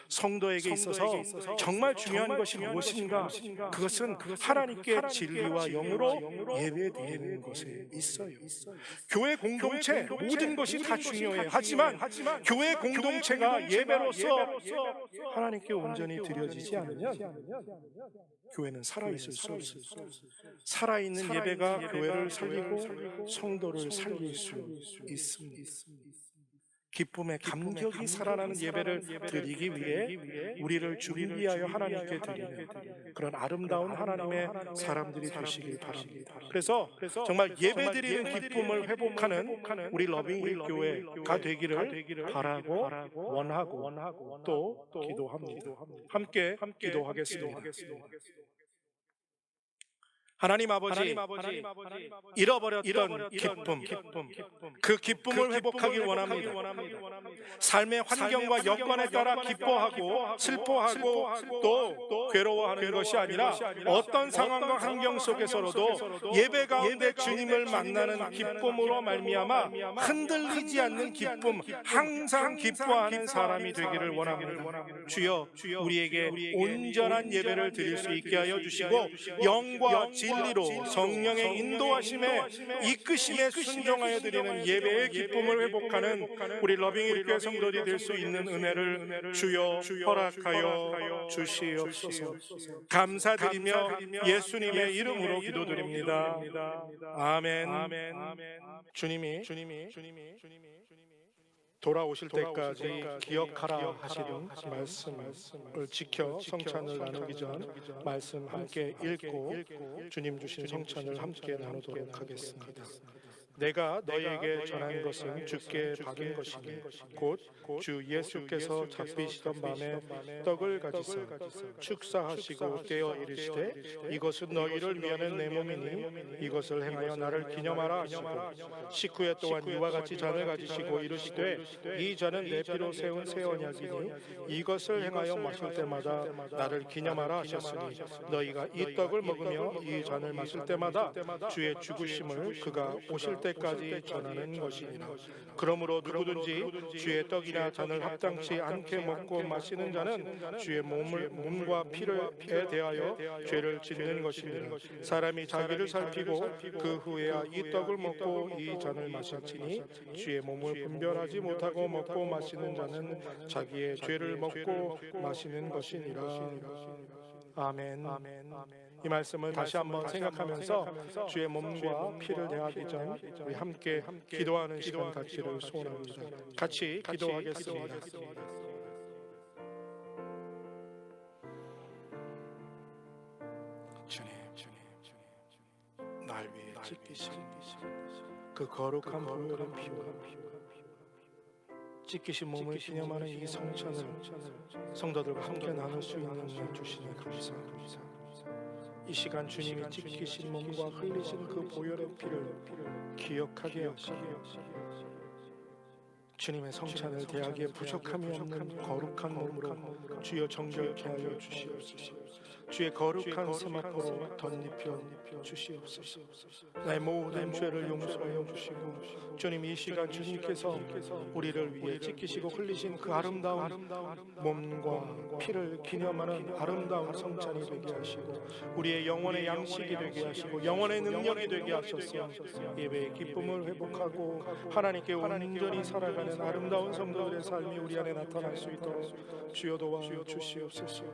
성도에게 있어서 정말 중요한 것이 무엇인가? 그것은 하나님께 진리와 영으로 예배드리는 것에 있어요. 교회 공동체 모든 것이 다 중요해요. 하지만 교회 공동체가 예배로서 하나님께 온전히 드려지지 않으면 교회는 살아있을 수 없어요. 살아있는 예배가 교회를 살리고 성도를 살릴 수 있습니다. 기쁨의 감격이 살아나는 예배를 드리기 위해 우리를 준비하여 하나님께 드리는 그런 아름다운 하나님의 사람들이 되시길 바랍니다. 그래서 정말 예배 드리는 기쁨을 회복하는 우리 러빙 교회가 되기를 바라고 원하고 또 기도합니다. 함께 기도하겠습니다. 하나님 아버지, 잃어버렸던 기쁨, 그 기쁨을 회복하길 원합니다. 삶의 환경과 여건에 따라 기뻐하고 슬퍼하고 또 괴로워하는 것이 아니라 어떤 상황과 환경 속에서도 예배 가운데 주님을 만나는 기쁨으로 말미암아 흔들리지 않는 기쁨, 항상 기뻐하는 사람이 되기를 원합니다. 주여, 우리에게 온전한 예배를 드릴 수 있게 하여 주시고 영과 진리로 성령의 인도하심에 이끄심에 순종하여 드리는 예배의 기쁨을 회복하는 우리 러빙일교회 성도들이 될 수 있는 은혜를 주여 허락하여 주시옵소서. 감사드리며 예수님의 이름으로 기도드립니다. 아멘. 주님이 돌아오실 때까지 기억하라 하시던 말씀을 지켜 성찬을 나누기 전 말씀 함께 읽고 주님 주신 성찬을 함께 나누도록 하겠습니다. 내가 너희에게 전한 것은 주께 받은 것이니 곧 주 예수께서 잡히시던 밤에 떡을 가지사 축사하시고 떼어 이르시되 이것은 너희를 위하는 내 몸이니 이것을 행하여 나를 기념하라 하시고 식후에 또한 이와 같이 잔을 가지시고 이르시되 이 잔은 내 피로 세운 새 언약이니 이것을 행하여 마실 때마다 나를 기념하라 하셨으니 너희가 이 떡을 먹으며 이 잔을 마실 때마다 주의 죽으심을 그가 오실 때까지 전하는 것이니라. 그러므로 누구든지 주의 떡이나 잔을 합당치 않게 먹고 마시는 자는 주의 몸과 피에 대하여 죄를 짓는 것이니라. 사람이 자기를 살피고 그 후에야 이 떡을 먹고 이 잔을 마실지니 주의 몸을 분별하지 못하고 먹고 마시는 자는 자기의 죄를 먹고 마시는 것이니라. 아멘. 이 말씀을 다시 한번 생각하면서 주의 몸과 피를 대하기 전 우리 함께 기도하는 시간 갖기를 소원합니다. 같이 기도하겠습니다. 주님, 날 위해 찢기신 그 거룩한 보혈의 피와 찢기신 몸을 기념하는 이 성찬을 성도들과 함께 나눌 수 있는 날 주시니 감사합니다. 이 시간 주님이 찢기신 몸과 흘리신 그 보혈의 피를 기억하게 하시고 주님의 성찬을 대하기에 부족함이 없는 거룩한 몸으로 주여 정결케 하여 주시옵소서. 주의 거룩한 세마포로 덧입혀 주시옵소서. 나의 모든 죄를 용서하여 주시고 주님, 이 시간 주님께서 우리를 위해 찢기시고 흘리신 그 아름다운 몸과 피를 기념하는 아름다운 성찬이 되게 하시고 우리의 영혼의 양식이 되게 하시고 영혼의 능력이 되게 하셔서 예배의 기쁨을 회복하고 하나님께 온전히 살아가는 아름다운 성도들의 삶이 우리 안에 나타날 수 있도록 주여 도와주시옵소서.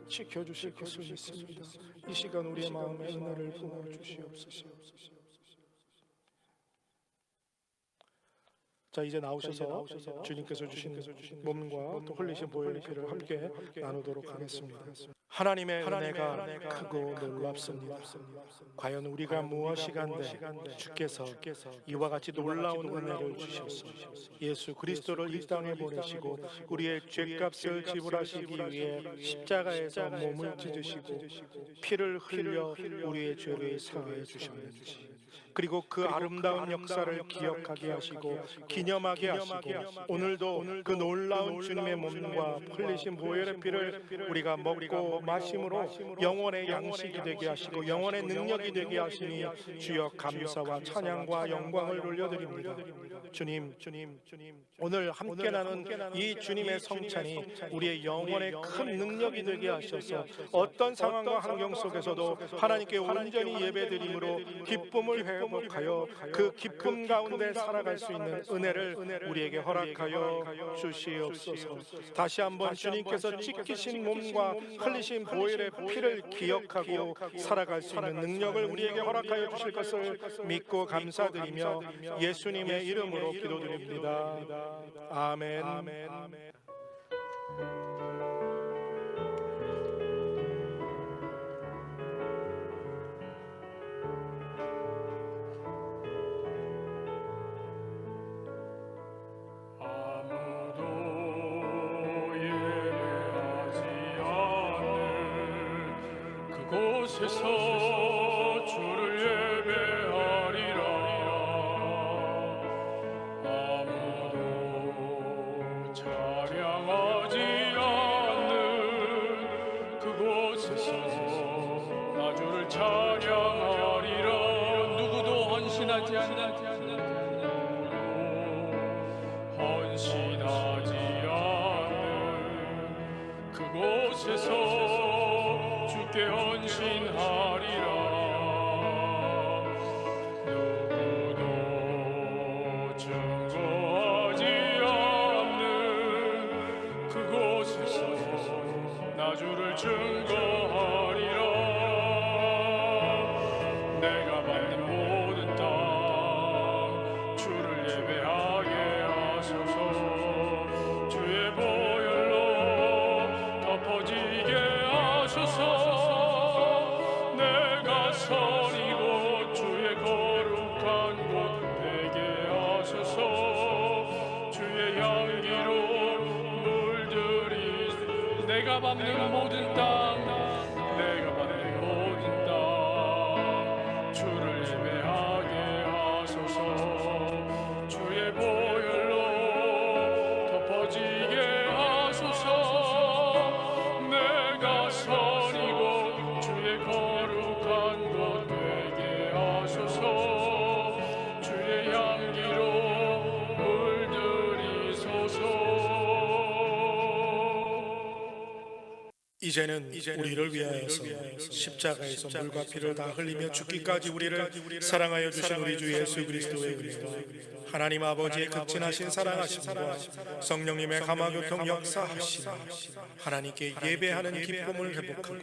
지켜주실 것을 믿습니다. 이 시간 우리의 마음에 은혜를 부어주시옵소서. 자, 이제 나오셔서 주님께서 주신 몸과 또 흘리신 보혈의 피를 함께 나누도록 하겠습니다. 하나님의 은혜가 크고 놀랍습니다. 과연 우리가 무엇이간데 주께서 이와 같이 놀라운 은혜를 주셔서 예수 그리스도를 이 땅에 보내시고 우리의 죄값을 지불하시기 위해 십자가에서 몸을 찢으시고 피를 흘려 우리의 죄를 사하여 주셨는지, 그리고 그 아름다운 역사를 기억하게 하시고 기념하게 하시고 오늘도 그 놀라운 주님의 몸과 흘리신 보혈의 피를 우리가 먹고 마심으로 영혼의 양식이 되게 하시고 영혼의 능력이 되게 하시니 주여 감사와 찬양과 영광을 돌려드립니다. 주님, 오늘 함께 나눈 이 주님의 성찬이 우리의 영혼의 큰 능력이 되게 하셔서 어떤 상황과 환경 속에서도 하나님께 온전히 예배드림으로 기쁨을 회복하여 그 기쁨 가운데 살아갈 수 있는 은혜를 우리에게 허락하여 주시옵소서. 다시 한번 주님께서 찢기신 몸과 흘리신 보혈의 피를 기억하고 살아갈 수 있는 능력을 우리에게 허락하여 주실 것을 믿고 감사드리며 예수님의 이름으로 기도드립니다. 아멘. 곳에서 주를 예배하리라. 아무도 찬양하지 않는 그곳에서 나 주를 찬양하리라. 누구도 헌신하지 않는 그곳에서 주께 헌신하리라. 누구도 증거하지 않는 그곳에서 나 주를 증거하리라. 내가 받는 모든 땅 주를 예배하게 하소서. 주의 보혈로 덮어지게 하소서. 내가 선이고 주의 거룩한 곳 되게 하소서. 주의 향기로 물들이 내가 밟는 모든 땅, 내가 밟는 모든 땅 주를 예배하게 하소서. 주의 보혈로 덮어지게 하소서. 내가 선이고 주의 거룩한 곳 되게 하소서. 주의 향기로 물들이소서. 이제는 우리를 위하여서 십자가에서 물과 피를 다 흘리며 죽기까지 우리를 사랑하여 주신 우리 주 예수 그리스도의 은혜와 하나님 아버지의 극진하신 사랑하심과 성령님의 감화교통 역사하심, 하나님께 예배하는 기쁨을 회복하고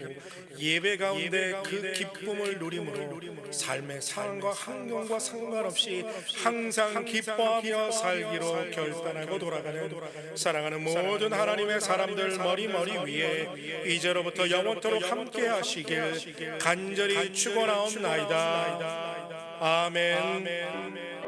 예배 가운데 그 기쁨을 누림으로 삶의 상황과 환경과 상관없이 항상 기뻐하며 살기로 결단하고 돌아가는 사랑하는 모든 하나님의 사람들 머리 위에 이제로부터 영원토록 함께 하시길 간절히 축원하옵나이다. 아멘.